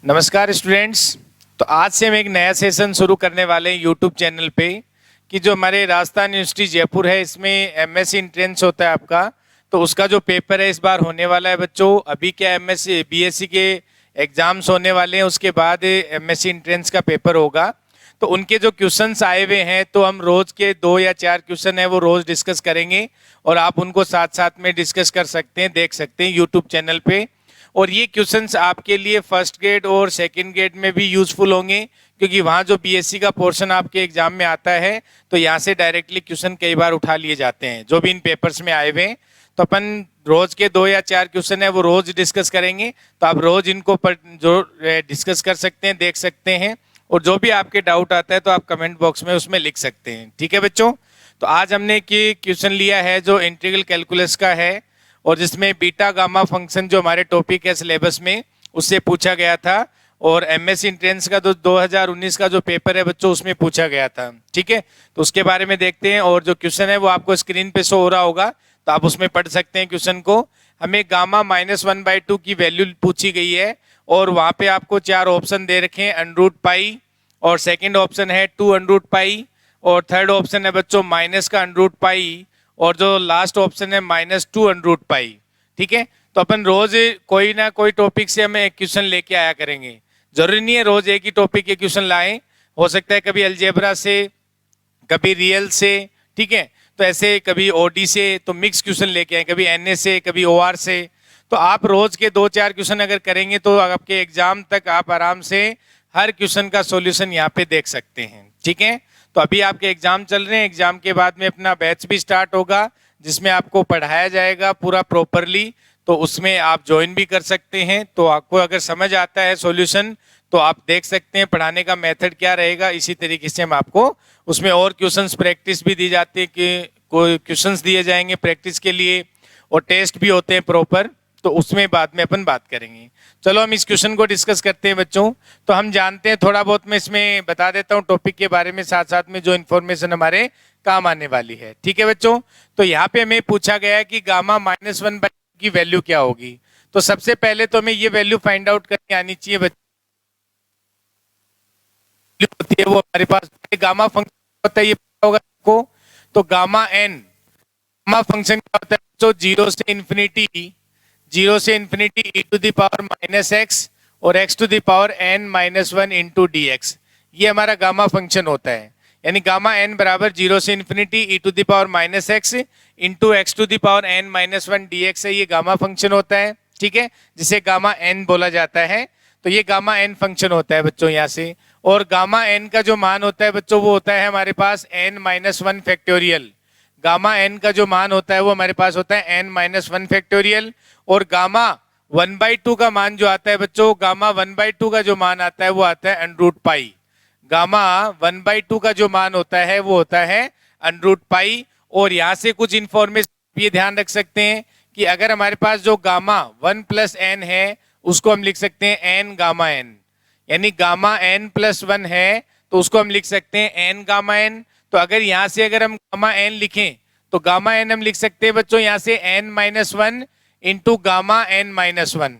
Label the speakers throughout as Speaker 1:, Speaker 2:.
Speaker 1: नमस्कार स्टूडेंट्स। तो आज से हम एक नया सेशन शुरू करने वाले हैं यूट्यूब चैनल पे कि जो हमारे राजस्थान यूनिवर्सिटी जयपुर है इसमें एमएससी एंट्रेंस होता है आपका। तो उसका जो पेपर है इस बार होने वाला है बच्चों। अभी क्या एमएससी बीएससी के एग्जाम्स होने वाले हैं, उसके बाद एमएससी एंट्रेंस का पेपर होगा। तो उनके जो क्वेश्चंस आए हुए हैं तो हम रोज के 2 या 4 क्वेश्चन है वो रोज डिस्कस करेंगे और आप उनको साथ साथ में डिस्कस कर सकते हैं, देख सकते हैं यूट्यूब चैनल पे। और ये क्वेश्चंस आपके लिए फर्स्ट ग्रेड और सेकंड ग्रेड में भी यूजफुल होंगे, क्योंकि वहाँ जो बीएससी का पोर्शन आपके एग्जाम में आता है तो यहाँ से डायरेक्टली क्वेश्चन कई बार उठा लिए जाते हैं जो भी इन पेपर्स में आए हुए हैं। तो अपन रोज के 2 या 4 क्वेश्चन है वो रोज डिस्कस करेंगे। तो आप रोज इनको जो डिस्कस कर सकते हैं, देख सकते हैं, और जो भी आपके डाउट आता है तो आप कमेंट बॉक्स में उसमें लिख सकते हैं। ठीक है बच्चों। तो आज हमने क्वेश्चन लिया है जो इंटीग्रल कैलकुलस का है और जिसमें बीटा गामा फंक्शन जो हमारे टॉपिक है सिलेबस में उससे पूछा गया था, और एमएससी एंट्रेंस का जो 2019 का जो पेपर है बच्चों उसमें पूछा गया था। ठीक है, तो उसके बारे में देखते हैं। और जो क्वेश्चन है वो आपको स्क्रीन पे शो हो रहा होगा, तो आप उसमें पढ़ सकते हैं क्वेश्चन को। हमें गामा -1/2 की वैल्यू पूछी गई है और वहाँ पे आपको 4 ऑप्शन दे रखे हैं, √π, और सेकेंड ऑप्शन है 2√π, और थर्ड ऑप्शन है बच्चों माइनस का √π, और जो लास्ट ऑप्शन है -2√π। ठीक है, तो अपन रोज कोई ना कोई टॉपिक से हमें एक क्वेश्चन लेके आया करेंगे। जरूरी नहीं है रोज एक ही टॉपिक के क्वेश्चन लाएं, हो सकता है कभी अलजेब्रा से, कभी रियल से। ठीक है, तो ऐसे कभी ओडी से, तो मिक्स क्वेश्चन लेके आए, कभी एनए से, कभी ओआर से। तो आप रोज के 2-4 क्वेश्चन अगर करेंगे तो आपके एग्जाम तक आप आराम से हर क्वेश्चन का सॉल्यूशन यहाँ पे देख सकते हैं। ठीक है, तो अभी आपके एग्जाम चल रहे हैं, एग्जाम के बाद में अपना बैच भी स्टार्ट होगा जिसमें आपको पढ़ाया जाएगा पूरा प्रॉपरली, तो उसमें आप ज्वाइन भी कर सकते हैं। तो आपको अगर समझ आता है सॉल्यूशन तो आप देख सकते हैं पढ़ाने का मेथड क्या रहेगा। इसी तरीके से हम आपको उसमें और क्वेश्चंस प्रैक्टिस भी दी जाती है कि कोई क्वेश्चंस दिए जाएंगे प्रैक्टिस के लिए, और टेस्ट भी होते हैं प्रॉपर, तो उसमें बाद में अपन बात करेंगे। चलो हम इस क्वेश्चन को डिस्कस करते हैं बच्चों। तो हम जानते हैं थोड़ा बहुत, मैं इसमें बता देता हूँ टॉपिक के बारे में, साथ साथ में जो इन्फॉर्मेशन हमारे काम आने वाली है। ठीक है बच्चों, तो यहाँ पे हमें पूछा गया है कि गामा -1/2 की वैल्यू क्या होगी। तो सबसे पहले तो हमें ये वैल्यू फाइंड आउट करनी आनी चाहिए बच्चों। होती है वो हमारे पास गामा फंक्शन होता है, ये पता होगा आपको। तो गामा फंक्शन क्या होता है बच्चों, 0 से इन्फिनिटी e⁻⁻x और x⁻n−1 इंटू dx, ये हमारा गामा फंक्शन होता है। यानी गामा n बराबर 0 से infinity e⁻⁻x into x⁻n−1 dx है, ये गामा फंक्शन होता है। ठीक है, जिसे गामा n बोला जाता है। तो ये गामा n फंक्शन होता है बच्चों यहाँ से। और गामा n का जो मान होता है बच्चों वो होता है हमारे पास n-1 फैक्टोरियल। गामा n का जो मान होता है वो हमारे पास होता है n-1 फैक्टोरियल। और गामा 1/2 का मान जो आता है बच्चों, गामा 1/2 का जो मान आता है वो आता है √π। गामा 1/2 का जो मान होता है वो होता है √π। और यहाँ से कुछ इंफॉर्मेशन ये ध्यान रख सकते हैं कि अगर हमारे पास जो गामा 1 + n है उसको हम लिख सकते हैं n गामा n, यानी गामा n+1 है तो उसको हम लिख सकते हैं n गामा n। तो अगर यहाँ से अगर हम गामा n लिखें तो गामा n हम लिख सकते हैं बच्चों यहाँ से n-1 into gamma n-1।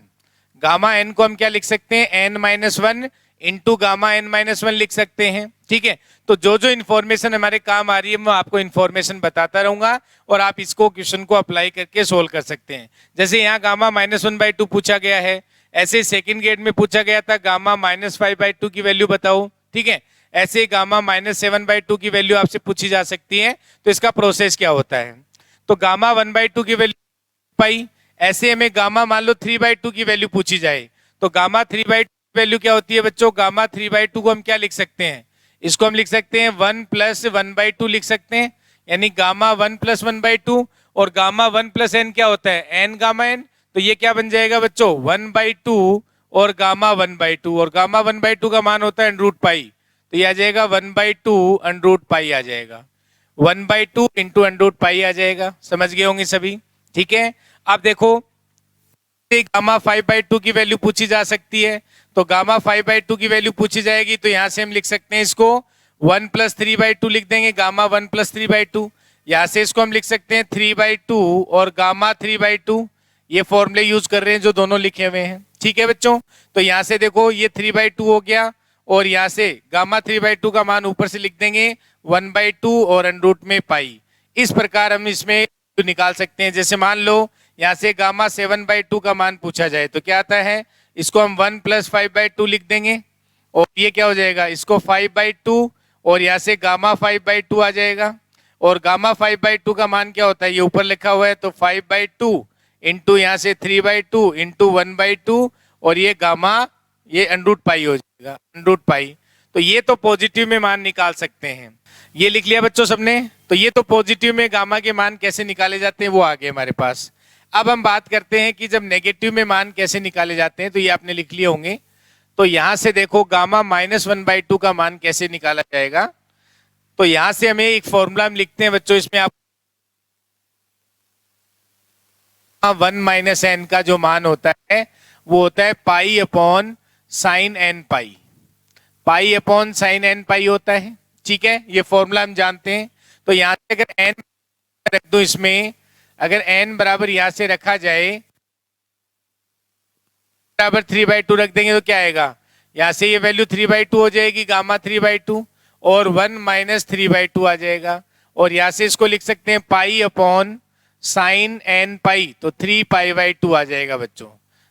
Speaker 1: Gamma n को हम क्या लिख सकते हैं, n-1 इंटू गामा n-1 लिख सकते हैं। ठीक है, तो जो जो इन्फॉर्मेशन हमारे काम आ रही है मैं आपको इन्फॉर्मेशन बताता रहूंगा और आप इसको क्वेश्चन को अप्लाई करके सोल्व कर सकते हैं। जैसे यहाँ गामा -1/2 पूछा गया है, ऐसे सेकंड ग्रेड में पूछा गया था गामा -5/2 की वैल्यू बताओ। ठीक है, ऐसे गामा -7/2 की वैल्यू आपसे पूछी जा सकती है। तो इसका प्रोसेस क्या होता है, तो गामा 1/2 की वैल्यू पाई, ऐसे हमें गामा मान लो 3/2 की वैल्यू पूछी जाए तो गामा 3/2 वैल्यू क्या होती है बच्चों, गामा 3/2 को हम क्या लिख सकते हैं, इसको हम लिख सकते हैं 1 + 1/2 लिख सकते हैं, यानी गामा 1 + 1/2। और गामा 1 + n क्या होता है, n गामा n। तो ये क्या बन जाएगा बच्चों 1/2 और गामा 1/2, और गामा 1/2 का मान होता है √π। तो ये आ जाएगा 1/2 √π आ जाएगा, 1/2 इंटू √π आ जाएगा। समझ गए होंगे सभी। ठीक है, अब देखो गामा 5/2 की वैल्यू पूछी जा सकती है। तो गामा 5/2 की वैल्यू पूछी जाएगी तो यहां से हम लिख सकते हैं इसको 1 + 3/2 लिख देंगे, गामा 1 + 3/2। यहां से इसको हम लिख सकते हैं 3/2 और गामा 3/2। ये फॉर्मूले यूज कर रहे हैं जो दोनों लिखे हुए हैं। ठीक है बच्चों, तो यहाँ से देखो ये 3/2 हो गया, और यहाँ से गामा 3/2 का मान ऊपर से लिख देंगे 1/2 और अंडरूट में पाई। इस प्रकार हम इसमें निकाल सकते हैं। जैसे मान लो यहाँ से गामा 7/2 का मान पूछा जाए तो क्या आता है, इसको हम 1 + 5/2 लिख देंगे, और ये क्या हो जाएगा, इसको 5/2, और यहाँ से गामा 5/2 आ जाएगा। और गामा 5/2 का मान क्या होता है, ये ऊपर लिखा हुआ है, तो 5/2 इंटू यहाँ से 3/2 इंटू 1/2, और ये गामा ये अंडरूट पाई हो जाएगा, अंडरूट पाई। तो ये तो पॉजिटिव में मान निकाल सकते हैं। ये लिख लिया बच्चों सबने। तो ये तो पॉजिटिव में गामा के मान कैसे निकाले जाते हैं वो आ गए हमारे पास। अब हम बात करते हैं कि जब नेगेटिव में मान कैसे निकाले जाते हैं, तो ये आपने लिख लिए होंगे। तो यहां से देखो गामा -1/2 का मान कैसे निकाला जाएगा। तो यहां से हमें एक फॉर्मूला हम लिखते हैं बच्चों, इसमें आप 1 - n का जो मान होता है वो होता है π/sin n पाई, π/sin n पाई होता है। ठीक है, ये फॉर्मूला हम जानते हैं। तो यहां से अगर n रख दो, इसमें अगर n बराबर यहां से रखा जाए बराबर 3/2 रख देंगे तो क्या आएगा, यहां से ये वैल्यू 3/2 हो जाएगी, गामा 3/2, और 1 - 3/2 आ जाएगा। और यहां से इसको लिख सकते हैं π/sin n पाई, तो 3π/2 आ जाएगा बच्चों,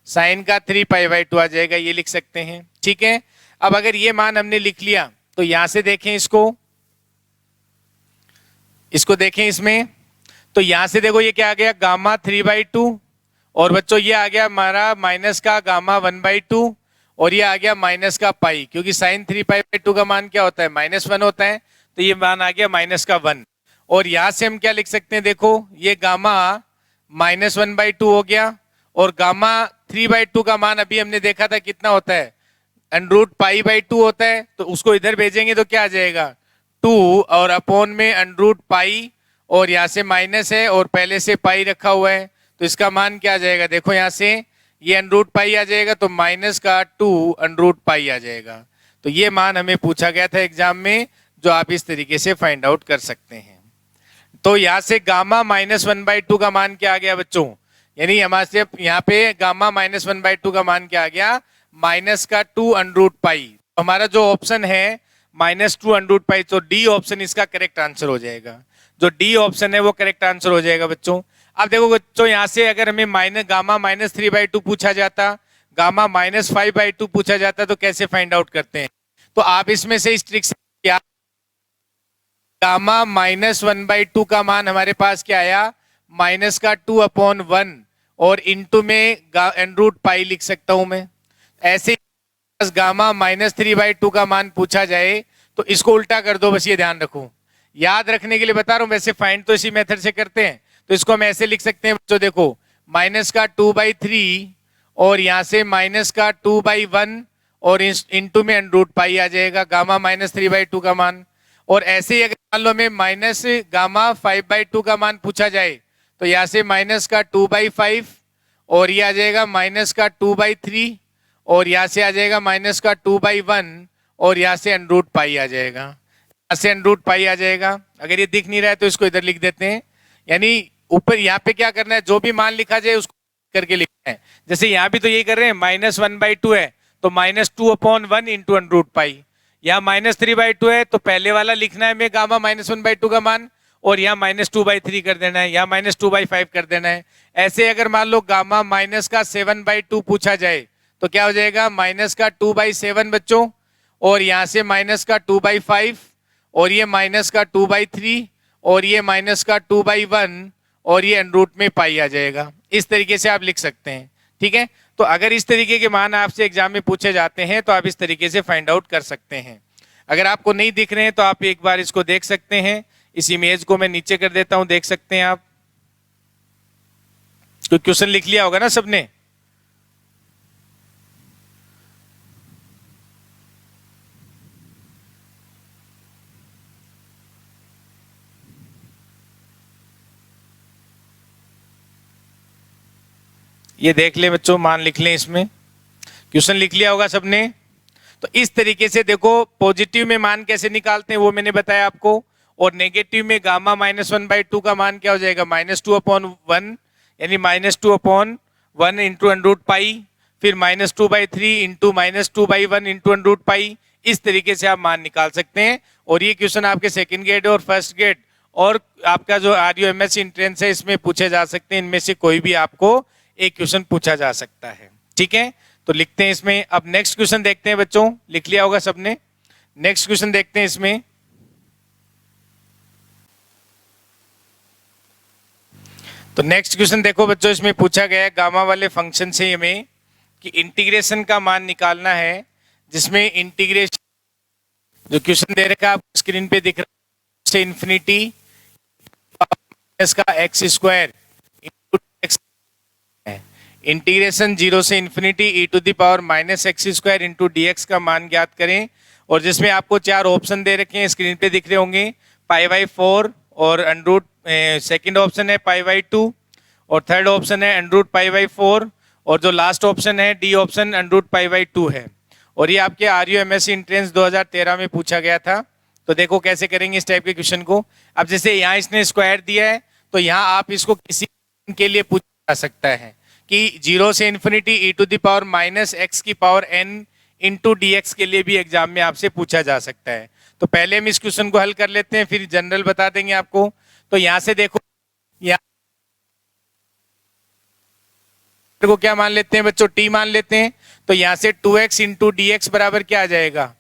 Speaker 1: साइन का 3π/2 आ जाएगा, ये लिख सकते हैं। ठीक है, अब अगर ये मान हमने लिख लिया तो यहां से देखें इसको देखें इसमें, तो यहां से देखो ये क्या आ गया, गामा 3/2, और बच्चों ये आ गया हमारा माइनस का गामा 1/2, और ये आ गया माइनस का पाई, क्योंकि साइन 3π/2 का मान क्या होता है, -1 होता है, तो ये मान आ गया -1। और यहां से हम क्या लिख सकते हैं, देखो ये गामा -1/2 हो गया, और गामा 3/2 का मान अभी हमने देखा था कितना होता है, √π/2 होता है। तो उसको इधर भेजेंगे तो क्या आ जाएगा, 2 और अपॉन में √π, और यहाँ से माइनस है और पहले से पाई रखा हुआ है, तो इसका मान क्या आ जाएगा, देखो यहाँ से ये √π आ जाएगा, तो -2 √π आ जाएगा। तो ये मान हमें पूछा गया था एग्जाम में, जो आप इस तरीके से फाइंड आउट कर सकते हैं। तो यहाँ से गामा -1/2 का मान क्या आ गया बच्चों, यानी हमारे से यहाँ पे गामा -1/2 का मान क्या आ गया, -2 √π। हमारा जो ऑप्शन है -2 √π, तो डी ऑप्शन इसका करेक्ट आंसर हो जाएगा। जो डी ऑप्शन है वो करेक्ट आंसर हो जाएगा बच्चों। अब देखो बच्चों, यहाँ से अगर हमें गामा -3/2 पूछा जाता, गामा -5/2 पूछा जाता, तो कैसे फाइंड आउट करते हैं। तो आप इसमें से इस ट्रिक से क्या, गामा -1/2 का मान हमारे पास क्या आया, -2/1, और इंटू में √π लिख सकता हूं मैं। ऐसे गामा -3/2 का मान पूछा जाए तो इसको उल्टा कर दो, बस ये ध्यान रखो, याद रखने के लिए बता रहा हूं, वैसे फाइंड तो इसी मेथड से करते हैं। तो इसको हम ऐसे लिख सकते हैं बच्चों, देखो -2/3, और यहां से -2/1, और इंटू में √π आ जाएगा गामा -3/2 का मान। और ऐसे ही अगर मान लो हमें माइनस गामा 5/2 का मान पूछा जाए, तो यहाँ से -2/5, और ये आ जाएगा -2/3, और यहाँ से आ जाएगा -2/1, और यहाँ से √π आ जाएगा, यहाँ से √π आ जाएगा। अगर ये दिख नहीं रहा है तो इसको इधर लिख देते हैं, यानी ऊपर यहाँ पे क्या करना है, जो भी मान लिखा जाए उसको करके लिखना है। जैसे यहाँ भी तो यही कर रहे हैं, -1/2 है तो -2/1 इंटू √π, यहाँ -3/2 है तो पहले वाला लिखना है हमें गामा -1/2 का मान, और यहाँ -2/3 कर देना है, यहाँ -2/5 कर देना है। ऐसे अगर मान लो गामा -7/2 पूछा जाए तो क्या हो जाएगा, -2/7 बच्चों, और यहाँ से -2/5, और ये -2/3, और ये -2/1, और ये √ में पाई आ जाएगा। इस तरीके से आप लिख सकते हैं। ठीक है, तो अगर इस तरीके के मान आपसे एग्जाम में पूछे जाते हैं तो आप इस तरीके से फाइंड आउट कर सकते हैं। अगर आपको नहीं दिख रहे हैं तो आप एक बार इसको देख सकते हैं। इस इमेज को मैं नीचे कर देता हूं, देख सकते हैं आप। तो क्वेश्चन लिख लिया होगा ना सबने। ये देख ले बच्चों, मान लिख लें, इसमें क्वेश्चन लिख लिया होगा सबने। तो इस तरीके से देखो, पॉजिटिव में मान कैसे निकालते हैं वो मैंने बताया आपको, और नेगेटिव में गामा -1/2 का मान क्या हो जाएगा, -2/1, यानी -2/1 इंटू √π। फिर -2/3 इंटू -2/1 इंटू √ पाई, इस तरीके से आप मान निकाल सकते हैं। और ये क्वेश्चन आपके सेकंड ग्रेड और फर्स्ट ग्रेड और आपका जो RUMS एंट्रेंस है इसमें पूछे जा सकते हैं। इनमें से कोई भी आपको एक क्वेश्चन पूछा जा सकता है। ठीक है, तो लिखते हैं इसमें। अब नेक्स्ट क्वेश्चन देखते हैं बच्चों, लिख लिया होगा सबने। नेक्स्ट क्वेश्चन देखते हैं इसमें। तो नेक्स्ट क्वेश्चन देखो बच्चों, इसमें पूछा गया है गामा वाले फंक्शन से हमें कि इंटीग्रेशन का मान निकालना है, जिसमें इंटीग्रेशन जो क्वेश्चन दे रखा है आपको स्क्रीन पे दिख रहा है, से इन्फिनिटी का x² है। इंटीग्रेशन 0 से इन्फिनिटी e⁻⁻x² इंटू dx का मान ज्ञात करें। और जिसमें आपको 4 ऑप्शन दे रखे हैं, स्क्रीन पे दिख रहे होंगे, π/4 और सेकंड ऑप्शन है π/2 और थर्ड ऑप्शन है √π/4 और जो लास्ट ऑप्शन है डी ऑप्शन √π/2 है। और ये आपके RUMS एंट्रेंस 2013 में पूछा गया था। तो देखो कैसे करेंगे इस टाइप के क्वेश्चन को। अब जैसे यहाँ इसने स्क्वायर दिया है, तो यहाँ आप इसको किसी के लिए पूछा जा सकता है कि 0 से इन्फिनिटी e⁻⁻x⁴n इंटू dx के लिए भी एग्जाम में आपसे पूछा जा सकता है। तो पहले हम इस क्वेश्चन को हल कर लेते हैं, फिर जनरल बता देंगे आपको। तो यहाँ से देखो, यहाँ को क्या मान लेते हैं बच्चों, t मान लेते हैं। तो यहाँ से 2x इंटू डी बराबर क्या आ जाएगा,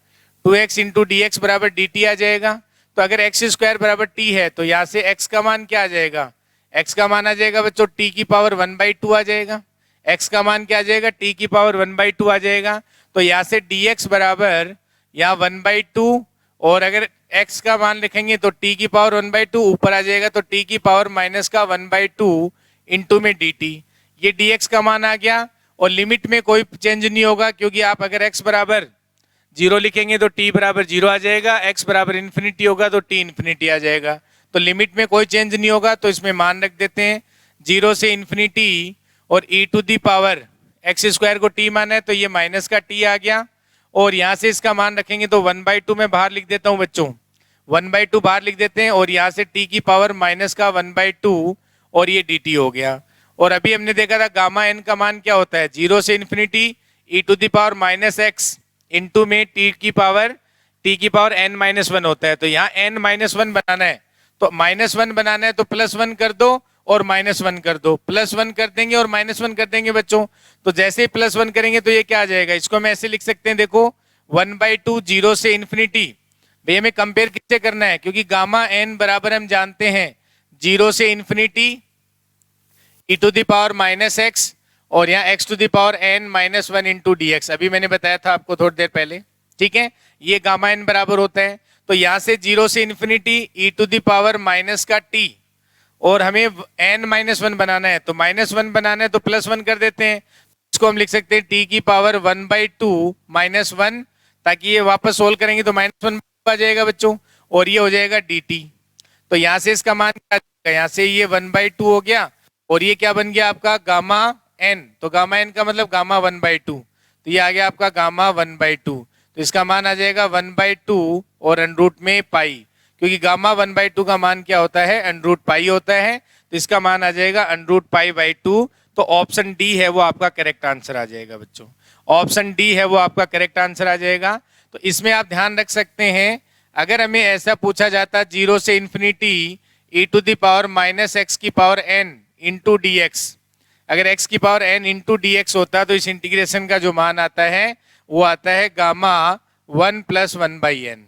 Speaker 1: 2x इंटू dx बराबर dt आ जाएगा। तो अगर x² बराबर t है तो यहाँ से x का मान क्या आ जाएगा, x का मान आ जाएगा बच्चों t की पावर 1/2 आ जाएगा। x का मान क्या आ जाएगा, t की पावर 1/2 आ जाएगा। तो यहाँ से dx बराबर यहाँ 1/2 और अगर x का मान लिखेंगे तो t की पावर 1/2 ऊपर आ जाएगा, तो t की पावर माइनस का 1/2 इंटू में dt, ये dx का मान आ गया। और लिमिट में कोई चेंज नहीं होगा, क्योंकि आप अगर x बराबर 0 लिखेंगे तो t बराबर 0 आ जाएगा, x बराबर इन्फिनिटी होगा तो t इन्फिनिटी आ जाएगा। तो लिमिट में कोई चेंज नहीं होगा, तो इसमें मान रख देते हैं 0 से इन्फिनिटी और e⁻x² को t माना है तो ये माइनस का t आ गया। और यहाँ से इसका मान रखेंगे तो 1/2 में बाहर लिख देता हूँ बच्चों, 1/2 बाहर लिख देते हैं। और यहाँ से t की पावर माइनस का 1/2 और ये dt हो गया। और अभी हमने देखा था गामा n का मान क्या होता है, 0 से इन्फिनिटी e⁻⁻x इंटू में t की पावर n-1 होता है। तो यहाँ n-1 बनाना है, तो -1 बनाना है तो +1 कर दो और -1 कर दो, +1 कर देंगे और -1 कर देंगे बच्चों। तो जैसे ही +1 करेंगे तो ये क्या आ जाएगा, इसको हम ऐसे लिख सकते हैं, देखो 1/2 0 से इन्फिनिटी। भाई हमें कंपेयर किससे करना है, क्योंकि गामा n बराबर हम जानते हैं 0 से इन्फिनिटी e⁻⁻x और यहाँ x⁻n-1 इंटू dx, अभी मैंने बताया था आपको थोड़ी देर पहले। ठीक है, ये गामा n बराबर होता है। तो यहाँ से 0 से इन्फिनिटी e⁻⁻t और हमें n-1 बनाना है, तो -1 बनाना है तो +1 कर देते हैं। इसको हम लिख सकते हैं t की पावर 1/2 -1, ताकि ये वापस सोल्व करेंगे तो -1 आ जाएगा बच्चों, और ये हो जाएगा dt। तो यहाँ से इसका मान क्या आएगा, यहाँ से ये 1/2 हो गया और ये क्या बन गया आपका गामा n। तो गामा n का मतलब गामा 1/2, तो ये आ गया आपका गामा 1/2। तो इसका मान आ जाएगा 1/2 और √ में पाई, क्योंकि गामा 1/2 का मान क्या होता है, √π होता है। तो इसका मान आ जाएगा √π/2। तो ऑप्शन डी है वो आपका करेक्ट आंसर आ जाएगा बच्चों, ऑप्शन डी है वो आपका करेक्ट आंसर आ जाएगा। तो इसमें आप ध्यान रख सकते हैं, अगर हमें ऐसा पूछा जाता 0 से इन्फिनिटी e⁻⁻x⁴n इंटू dx, अगर x की पावर n इंटू dx होता तो इस इंटीग्रेशन का जो मान आता है वो आता है गामा 1 + 1/n,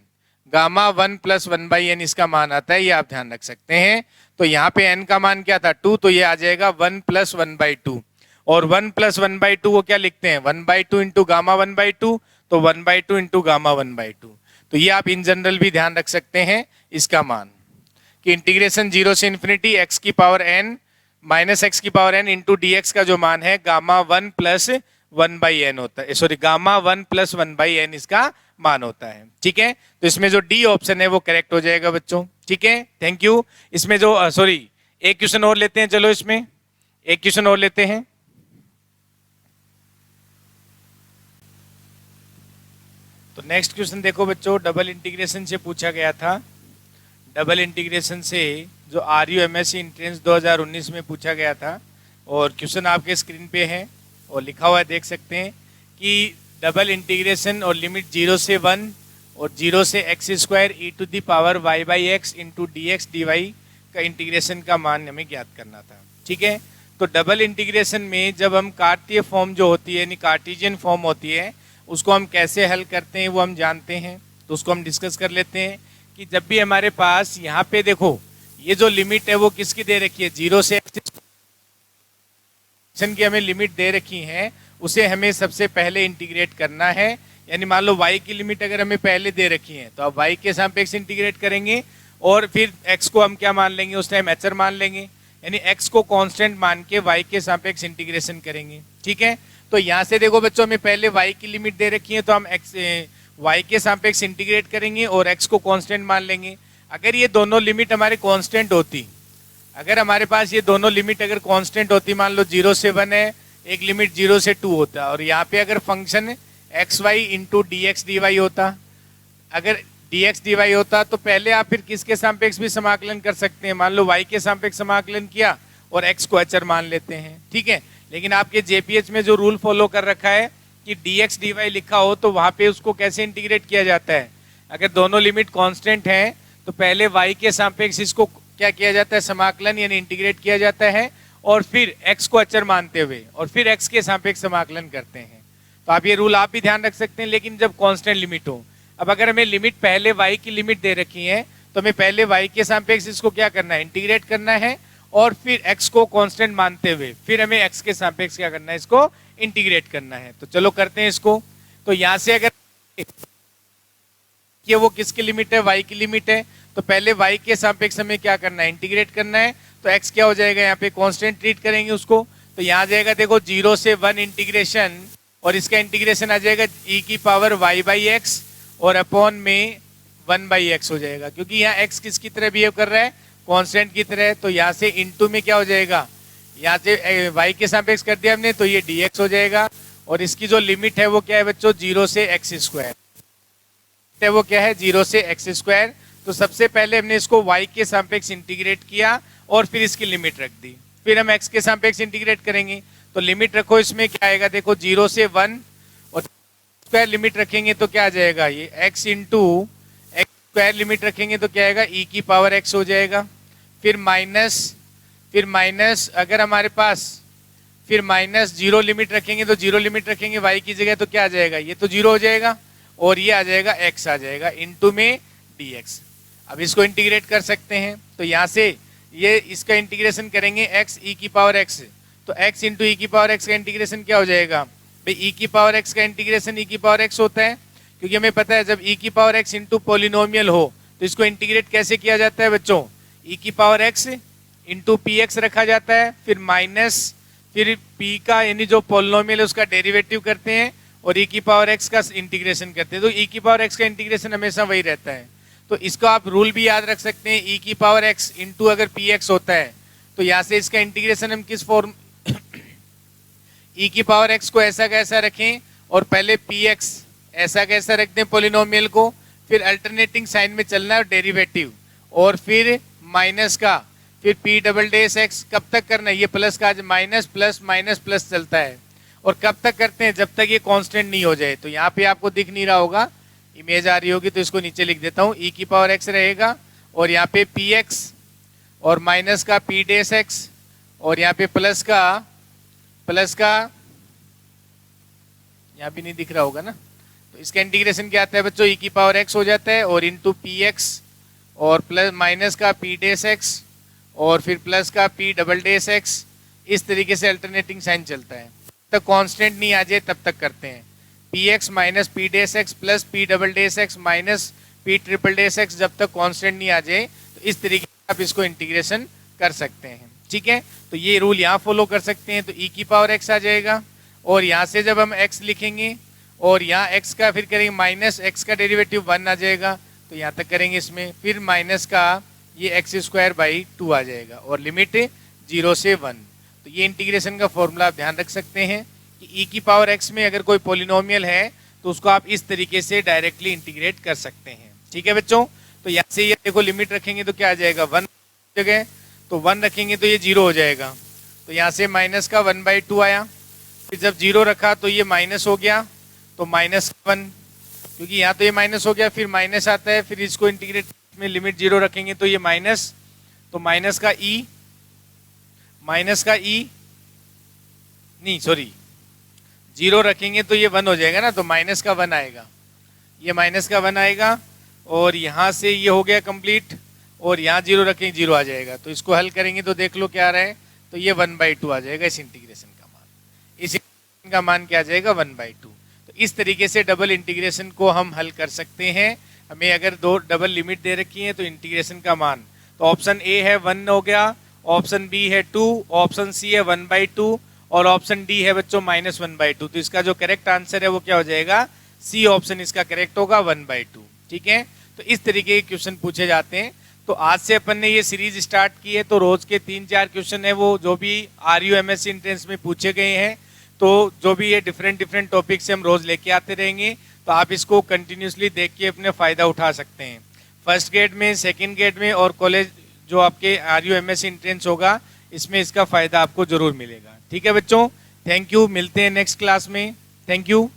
Speaker 1: गामा 1 + 1/n इसका मान आता है, ये आप ध्यान रख सकते हैं। तो यहाँ पे n का मान क्या था 2, तो ये आ जाएगा 1 + 1/2 और 1 + 1/2 को क्या लिखते हैं 1/2 इंटू गामा 1/2, तो 1/2 इंटू गामा 1/2। तो ये आप इन जनरल भी ध्यान रख सकते हैं इसका मान, कि इंटीग्रेशन 0 से इन्फिनिटी x की पावर n -x की पावर n इंटू dx का जो मान है गामा 1 + 1/n होता है, सॉरी गामा 1 + 1/n इसका मान होता है। ठीक है, तो इसमें जो डी ऑप्शन है वो करेक्ट हो जाएगा बच्चों। ठीक है, थैंक यू। इसमें जो सॉरी एक क्वेश्चन और लेते हैं, चलो इसमें एक क्वेश्चन और लेते हैं। तो नेक्स्ट क्वेश्चन देखो बच्चों, डबल इंटीग्रेशन से पूछा गया था। डबल इंटीग्रेशन से जो RUMS एंट्रेंस 2019 में पूछा गया था, और क्वेश्चन आपके स्क्रीन पे है और लिखा हुआ है देख सकते हैं कि डबल इंटीग्रेशन और लिमिट 0 से 1 और 0 से X square E to the power Y by X into D X D Y का इंटीग्रेशन का मान हमें ज्ञात करना था। ठीक है, तो डबल इंटीग्रेशन में जब हम कार्तीय फॉर्म जो होती है यानी कार्टेशियन फॉर्म होती है उसको हम कैसे हल करते हैं वो हम जानते हैं, तो उसको हम डिस्कस कर लेते हैं कि जब भी हमारे पास यहाँ पे देखो ये जो लिमिट है वो किसकी दे रखी है 0 से एक्स की हमें लिमिट दे रखी है, उसे हमें सबसे पहले इंटीग्रेट करना है। यानी मान लो y की लिमिट अगर हमें पहले दे रखी है तो अब y के सापेक्ष इंटीग्रेट करेंगे और फिर x को हम क्या मान लेंगे उस टाइम एचर मान लेंगे, यानी x को कांस्टेंट मान के y के सापेक्ष इंटीग्रेशन करेंगे। ठीक है, तो यहाँ से देखो बच्चों हमें पहले y की लिमिट दे रखी है तो हम y के सापेक्ष इंटीग्रेट करेंगे और x को कांस्टेंट मान लेंगे। अगर ये दोनों लिमिट हमारे कांस्टेंट होती, अगर हमारे पास ये दोनों लिमिट अगर कांस्टेंट होती, मान लो 0 से 1 है, एक लिमिट 0 से 2 होता और यहाँ पे अगर function X Y into D X D Y होता, अगर डी एक्स डी वाई होता तो पहले आप फिर किसके सापेक्ष भी समाकलन कर सकते हैं, मान लो y के सापेक्ष समाकलन किया और x को अचर मान लेते हैं। ठीक है, लेकिन आपके जेपीएच में जो रूल फॉलो कर रखा है कि डी एक्स डी वाई लिखा हो तो वहाँ पे उसको कैसे इंटीग्रेट किया जाता है, अगर दोनों लिमिट कॉन्स्टेंट हैं तो पहले y के सापेक्ष इसको क्या किया जाता है समाकलन यानी इंटीग्रेट किया जाता है और फिर x को अचर मानते हुए और फिर x के सापेक्ष समाकलन करते हैं। तो आप ये रूल आप भी ध्यान रख सकते हैं, लेकिन जब कांस्टेंट लिमिट हो। अब अगर हमें लिमिट पहले y की लिमिट दे रखी है तो हमें पहले y के सापेक्ष इसको क्या करना है इंटीग्रेट करना है और फिर x को कांस्टेंट मानते हुए फिर हमें x के सापेक्ष क्या करना है इसको इंटीग्रेट करना है। तो चलो करते हैं इसको। तो यहाँ से अगर ये वो किसकी लिमिट है y की लिमिट है तो पहले y के सापेक्ष हमें क्या करना है इंटीग्रेट करना है, तो x क्या हो जाएगा यहाँ पे कांस्टेंट ट्रीट करेंगे उसको, तो यहाँ जाएगा देखो 0 से 1 इंटीग्रेशन और इसका इंटीग्रेशन आ जाएगा e की पावर y बाई एक्स और अपॉन में 1 बाई एक्स हो जाएगा, क्योंकि यहाँ x किसकी तरह बिहेव कर रहा है कांस्टेंट की तरह। तो यहाँ से इनटू में क्या हो जाएगा, यहाँ से y के सापेक्ष कर दिया हमने तो ये dx हो जाएगा और इसकी जो लिमिट है वो क्या है बच्चों 0 से एक्स स्क्वायर है, वो क्या है 0 से एक्स स्क्वायर। तो सबसे पहले हमने इसको y के सापेक्ष इंटीग्रेट किया और फिर इसकी लिमिट रख दी, फिर हम x के सापेक्ष इंटीग्रेट करेंगे तो लिमिट रखो इसमें क्या आएगा देखो 0 से 1 और स्क्वायर लिमिट रखेंगे तो क्या आ जाएगा ये x into x square limit रखेंगे तो क्या आएगा e की पावर x हो जाएगा, फिर माइनस अगर हमारे पास फिर माइनस 0 लिमिट रखेंगे तो 0 लिमिट रखेंगे y की जगह तो क्या आ जाएगा ये तो 0 हो जाएगा और ये आ जाएगा x आ जाएगा इंटू में dx। अब इसको इंटीग्रेट कर सकते हैं तो यहाँ से ये इसका इंटीग्रेशन करेंगे x e की पावर x, तो x इंटू ई की पावर x का इंटीग्रेशन क्या हो जाएगा भाई e की पावर x का इंटीग्रेशन e की पावर x होता है, क्योंकि हमें पता है जब e की पावर x इंटू पॉलिनोमियल हो तो इसको इंटीग्रेट कैसे किया जाता है बच्चों, e की power x into P x रखा जाता है फिर माइनस फिर p का यानी जो पॉलिनोमियल है उसका डेरिवेटिव करते हैं और e की पावर x का इंटीग्रेशन करते हैं, तो e की पावर x का इंटीग्रेशन हमेशा वही रहता है। तो इसको आप रूल भी याद रख सकते हैं e की पावर x इंटू अगर px होता है तो यहाँ से इसका इंटीग्रेशन हम किस फॉर्म e की पावर x को ऐसा कैसा रखें और पहले px ऐसा कैसा रख दें पॉलिनोमियल को, फिर अल्टरनेटिंग साइन में चलना है डेरिवेटिव और फिर माइनस का फिर p डबल डेस x कब तक करना है ये प्लस का माइनस प्लस माइनस प्लस चलता है और कब तक करते हैं जब तक ये कांस्टेंट नहीं हो जाए। तो यहाँ पे आपको दिख नहीं रहा होगा, इमेज आ रही होगी तो इसको नीचे लिख देता हूँ, e की पावर x रहेगा और यहाँ पे px और माइनस का p डेस x और यहाँ पे प्लस का यहाँ भी नहीं दिख रहा होगा ना, तो इसका इंटीग्रेशन क्या आता है बच्चों e की पावर x हो जाता है और इंटू px और प्लस माइनस का p डेस x और फिर प्लस का p डबल डेस x, इस तरीके से अल्टरनेटिंग साइन चलता है तब कांस्टेंट नहीं आ जाए तब तक करते हैं px minus p dash x plus p double dash x minus p triple dash x, जब तक कांस्टेंट नहीं आ जाए तो इस तरीके से आप इसको इंटीग्रेशन कर सकते हैं। ठीक है, तो ये रूल यहाँ फॉलो कर सकते हैं, तो e की पावर x आ जाएगा और यहाँ से जब हम x लिखेंगे और यहाँ x का फिर करेंगे माइनस x का डेरिवेटिव 1 आ जाएगा तो यहाँ तक करेंगे इसमें, फिर माइनस का ये एक्स स्क्वायर बाई 2 आ जाएगा और लिमिट 0 से 1। तो ये इंटीग्रेशन का फॉर्मूला आप ध्यान रख सकते हैं कि e की पावर x में अगर कोई पॉलिनोमियल है तो उसको आप इस तरीके से डायरेक्टली इंटीग्रेट कर सकते हैं। ठीक है बच्चों, तो यहाँ से ये देखो लिमिट रखेंगे तो क्या आ जाएगा 1 जगह, तो 1 रखेंगे तो ये 0 हो जाएगा, तो यहाँ से माइनस का 1/2 आया फिर जब 0 रखा तो ये माइनस हो गया, तो -1, क्योंकि यहाँ तो ये माइनस हो गया, फिर माइनस आता है, फिर इसको इंटीग्रेट में लिमिट 0 रखेंगे तो ये माइनस, तो माइनस का ई नहीं सॉरी 0 रखेंगे तो ये 1 हो जाएगा ना, तो माइनस का 1 आएगा, ये माइनस का 1 आएगा, और यहाँ से ये हो गया कंप्लीट, और यहाँ 0 रखेंगे 0 आ जाएगा। तो इसको हल करेंगे तो देख लो क्या आ रहा है, तो ये 1/2 आ जाएगा इस इंटीग्रेशन का मान, इस इंटीग्रेशन का मान क्या आ जाएगा 1/2। तो इस तरीके से डबल इंटीग्रेशन को हम हल कर सकते हैं। हमें अगर दो डबल लिमिट दे रखी है तो इंटीग्रेशन का मान, तो ऑप्शन ए है 1 हो गया, ऑप्शन बी है 2, ऑप्शन सी है 1/2 और ऑप्शन डी है बच्चों -1/2। तो इसका जो करेक्ट आंसर है वो क्या हो जाएगा, सी ऑप्शन इसका करेक्ट होगा 1/2। ठीक है, तो इस तरीके के क्वेश्चन पूछे जाते हैं। तो आज से अपन ने ये सीरीज स्टार्ट की है, तो रोज के 3-4 क्वेश्चन है वो जो भी RU MSc एंट्रेंस में पूछे गए हैं, तो जो भी ये डिफरेंट टॉपिक से हम रोज लेके आते रहेंगे, तो आप इसको कंटिन्यूसली देख के अपने फायदा उठा सकते हैं। फर्स्ट ग्रेड में, सेकंड ग्रेड में और कॉलेज जो आपके RU MSc एंट्रेंस होगा, इसमें इसका फायदा आपको जरूर मिलेगा। ठीक है बच्चों, थैंक यू, मिलते हैं नेक्स्ट क्लास में, थैंक यू।